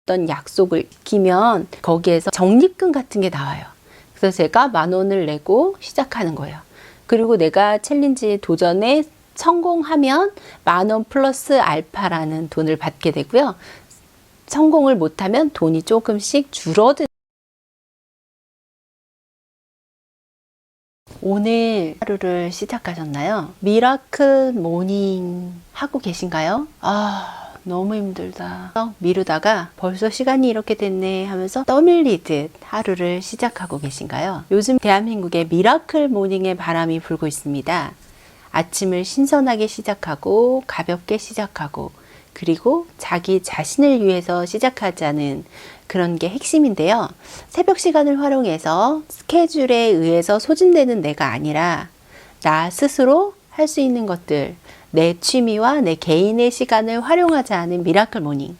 어떤 약속을 지키면 거기에서 적립금 같은 게 나와요. 그래서 제가 10,000원을 내고 시작하는 거예요. 그리고 내가 챌린지 도전에 성공하면 10,000원 플러스 알파라는 돈을 받게 되고요. 성공을 못하면 돈이 조금씩 줄어드는. 오늘 하루를 시작하셨나요? 미라클 모닝 하고 계신가요? 너무 힘들다. 미루다가 벌써 시간이 이렇게 됐네 하면서 떠밀리듯 하루를 시작하고 계신가요? 요즘 대한민국에 미라클 모닝의 바람이 불고 있습니다. 아침을 신선하게 시작하고 가볍게 시작하고 그리고 자기 자신을 위해서 시작하자는 그런 게 핵심인데요. 새벽 시간을 활용해서 스케줄에 의해서 소진되는 내가 아니라 나 스스로 할 수 있는 것들, 내 취미와 내 개인의 시간을 활용하자는 미라클 모닝.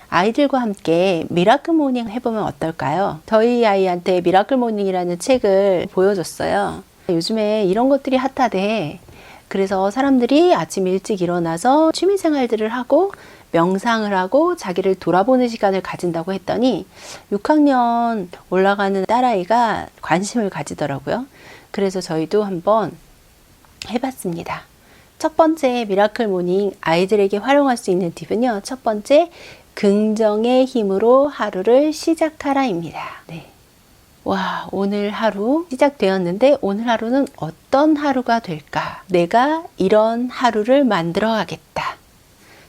아이들과 함께 미라클 모닝 해보면 어떨까요? 저희 아이한테 미라클 모닝이라는 책을 보여줬어요. 요즘에 이런 것들이 핫하대. 그래서 사람들이 아침 일찍 일어나서 취미 생활들을 하고 명상을 하고 자기를 돌아보는 시간을 가진다고 했더니 6학년 올라가는 딸아이가 관심을 가지더라고요. 그래서 저희도 한번 해봤습니다. 첫 번째 미라클 모닝 아이들에게 활용할 수 있는 팁은요. 첫 번째, 긍정의 힘으로 하루를 시작하라입니다. 네. 와, 오늘 하루 시작되었는데 오늘 하루는 어떤 하루가 될까? 내가 이런 하루를 만들어 가겠다.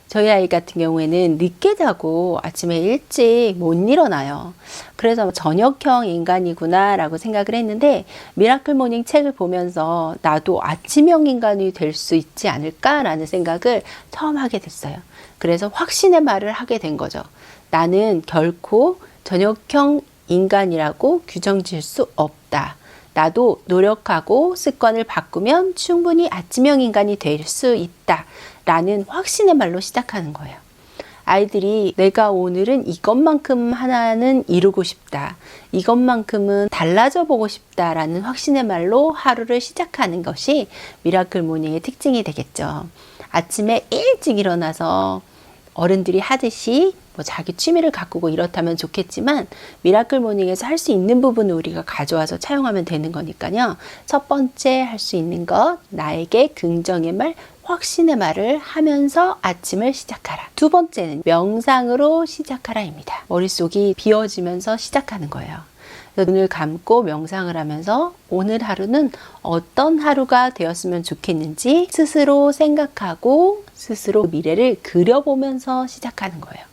저희 아이 같은 경우에는 늦게 자고 아침에 일찍 못 일어나요. 그래서 저녁형 인간이구나 라고 생각을 했는데 미라클 모닝 책을 보면서 나도 아침형 인간이 될 수 있지 않을까 라는 생각을 처음 하게 됐어요. 그래서 확신의 말을 하게 된 거죠. 나는 결코 저녁형 인간이라고 규정 지을 수 없다. 나도 노력하고 습관을 바꾸면 충분히 아침형 인간이 될 수 있다. 라는 확신의 말로 시작하는 거예요. 아이들이 내가 오늘은 이것만큼 하나는 이루고 싶다. 이것만큼은 달라져 보고 싶다. 라는 확신의 말로 하루를 시작하는 것이 미라클 모닝의 특징이 되겠죠. 아침에 일찍 일어나서 어른들이 하듯이 뭐 자기 취미를 가꾸고 이렇다면 좋겠지만 미라클 모닝에서 할 수 있는 부분을 우리가 가져와서 차용하면 되는 거니까요. 첫 번째 할 수 있는 것, 나에게 긍정의 말, 확신의 말을 하면서 아침을 시작하라. 두 번째는 명상으로 시작하라입니다. 머릿속이 비워지면서 시작하는 거예요. 눈을 감고 명상을 하면서 오늘 하루는 어떤 하루가 되었으면 좋겠는지 스스로 생각하고 스스로 미래를 그려보면서 시작하는 거예요.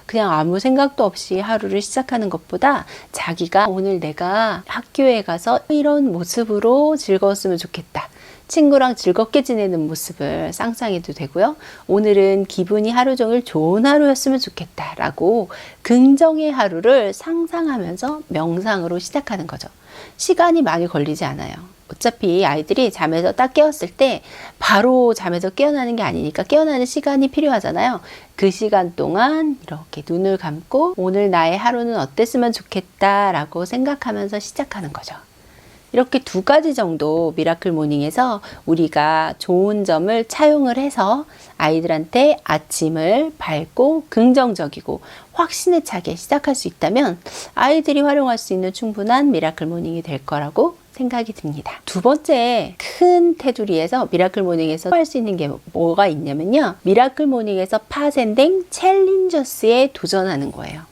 그냥 아무 생각도 없이 하루를 시작하는 것보다 자기가 오늘 내가 학교에 가서 이런 모습으로 즐거웠으면 좋겠다. 친구랑 즐겁게 지내는 모습을 상상해도 되고요. 오늘은 기분이 하루 종일 좋은 하루였으면 좋겠다 라고 긍정의 하루를 상상하면서 명상으로 시작하는 거죠. 시간이 많이 걸리지 않아요. 어차피 아이들이 잠에서 딱 깨었을 때 바로 잠에서 깨어나는 게 아니니까 깨어나는 시간이 필요하잖아요. 그 시간 동안 이렇게 눈을 감고 오늘 나의 하루는 어땠으면 좋겠다 라고 생각하면서 시작하는 거죠. 이렇게 두 가지 정도 미라클 모닝에서 우리가 좋은 점을 차용을 해서 아이들한테 아침을 밝고 긍정적이고 확신에 차게 시작할 수 있다면 아이들이 활용할 수 있는 충분한 미라클 모닝이 될 거라고 생각이 듭니다. 두 번째 큰 테두리에서 미라클 모닝에서 할 수 있는 게 뭐가 있냐면요. 미라클 모닝에서 파생된 챌린저스에 도전하는 거예요.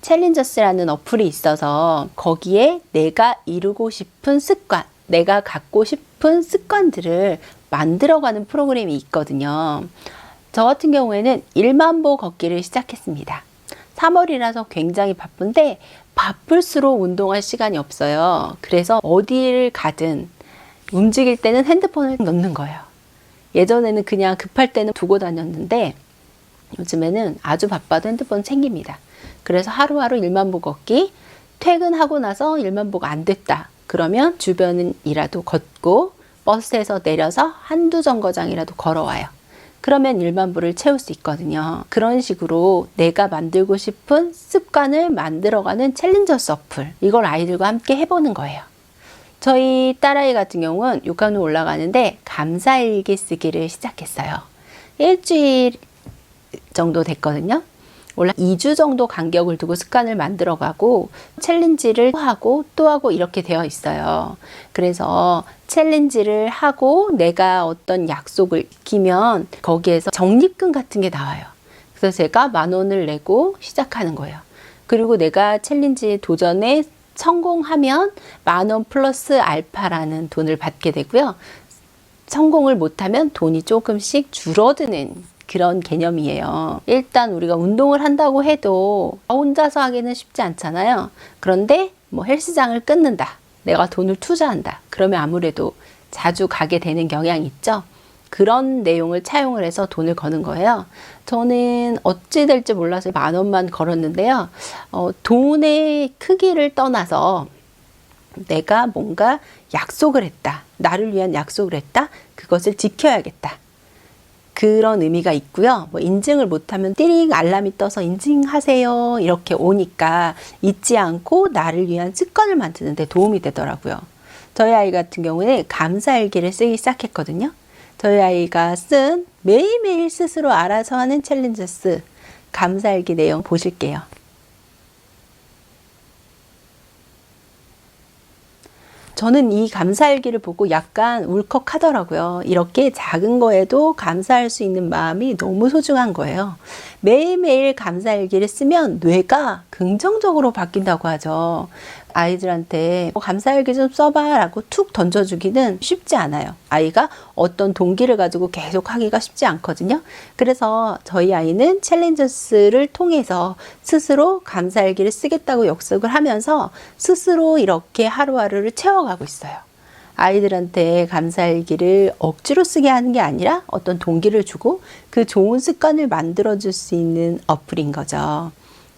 챌린저스라는 어플이 있어서 거기에 내가 이루고 싶은 습관, 내가 갖고 싶은 습관들을 만들어가는 프로그램이 있거든요. 저 같은 경우에는 10,000보 걷기를 시작했습니다. 3월이라서 굉장히 바쁜데 바쁠수록 운동할 시간이 없어요. 그래서 어디를 가든 움직일 때는 핸드폰을 넣는 거예요. 예전에는 그냥 급할 때는 두고 다녔는데 요즘에는 아주 바빠도 핸드폰 챙깁니다. 그래서 하루하루 10,000보 걷기, 퇴근하고 나서 10,000보가 안 됐다. 그러면 주변이라도 걷고 버스에서 내려서 한두 정거장이라도 걸어와요. 그러면 10,000보를 채울 수 있거든요. 그런 식으로 내가 만들고 싶은 습관을 만들어가는 챌린저스 어플, 이걸 아이들과 함께 해보는 거예요. 저희 딸아이 같은 경우는 6학년 올라가는데 감사일기 쓰기를 시작했어요. 일주일 정도 됐거든요. 원래 2주 정도 간격을 두고 습관을 만들어가고 챌린지를 하고 또 하고 이렇게 되어 있어요. 그래서 챌린지를 하고 내가 어떤 약속을 지키면 거기에서 적립금 같은 게 나와요. 그래서 제가 10,000원을 내고 시작하는 거예요. 그리고 내가 챌린지 도전에 성공하면 10,000원 플러스 알파라는 돈을 받게 되고요. 성공을 못하면 돈이 조금씩 줄어드는 그런 개념이에요. 일단 우리가 운동을 한다고 해도 혼자서 하기는 쉽지 않잖아요. 그런데 뭐 헬스장을 끊는다. 내가 돈을 투자한다. 그러면 아무래도 자주 가게 되는 경향이 있죠. 그런 내용을 차용을 해서 돈을 거는 거예요. 저는 어찌 될지 몰라서 10,000원만 걸었는데요. 돈의 크기를 떠나서 내가 뭔가 약속을 했다. 나를 위한 약속을 했다. 그것을 지켜야겠다. 그런 의미가 있고요. 뭐 인증을 못하면 띠링 알람이 떠서 인증하세요 이렇게 오니까 잊지 않고 나를 위한 습관을 만드는 데 도움이 되더라고요. 저희 아이 같은 경우는 감사일기를 쓰기 시작했거든요. 저희 아이가 쓴 매일매일 스스로 알아서 하는 챌린저스 감사일기 내용 보실게요. 저는 이 감사일기를 보고 약간 울컥하더라고요. 이렇게 작은 거에도 감사할 수 있는 마음이 너무 소중한 거예요. 매일매일 감사일기를 쓰면 뇌가 긍정적으로 바뀐다고 하죠. 아이들한테 감사일기 좀 써봐 라고 툭 던져주기는 쉽지 않아요. 아이가 어떤 동기를 가지고 계속 하기가 쉽지 않거든요. 그래서 저희 아이는 챌린저스를 통해서 스스로 감사일기를 쓰겠다고 약속을 하면서 스스로 이렇게 하루하루를 채워가고 있어요. 아이들한테 감사일기를 억지로 쓰게 하는 게 아니라 어떤 동기를 주고 그 좋은 습관을 만들어줄 수 있는 어플인 거죠.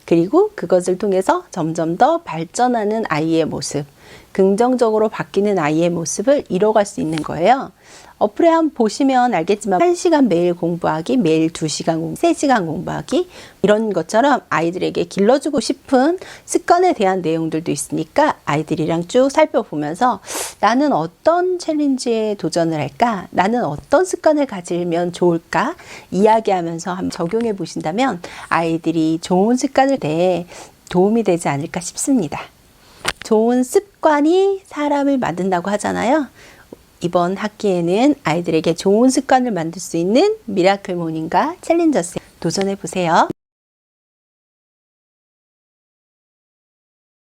그리고 그것을 통해서 점점 더 발전하는 아이의 모습, 긍정적으로 바뀌는 아이의 모습을 이뤄갈 수 있는 거예요. 어플에 한번 보시면 알겠지만 1시간 매일 공부하기, 매일 2시간 공부, 3시간 공부하기 이런 것처럼 아이들에게 길러주고 싶은 습관에 대한 내용들도 있으니까 아이들이랑 쭉 살펴보면서 나는 어떤 챌린지에 도전을 할까? 나는 어떤 습관을 가지면 좋을까? 이야기하면서 한번 적용해 보신다면 아이들이 좋은 습관을 내 도움이 되지 않을까 싶습니다. 좋은 습관이 사람을 만든다고 하잖아요. 이번 학기에는 아이들에게 좋은 습관을 만들 수 있는 미라클 모닝과 챌린저스 도전해 보세요.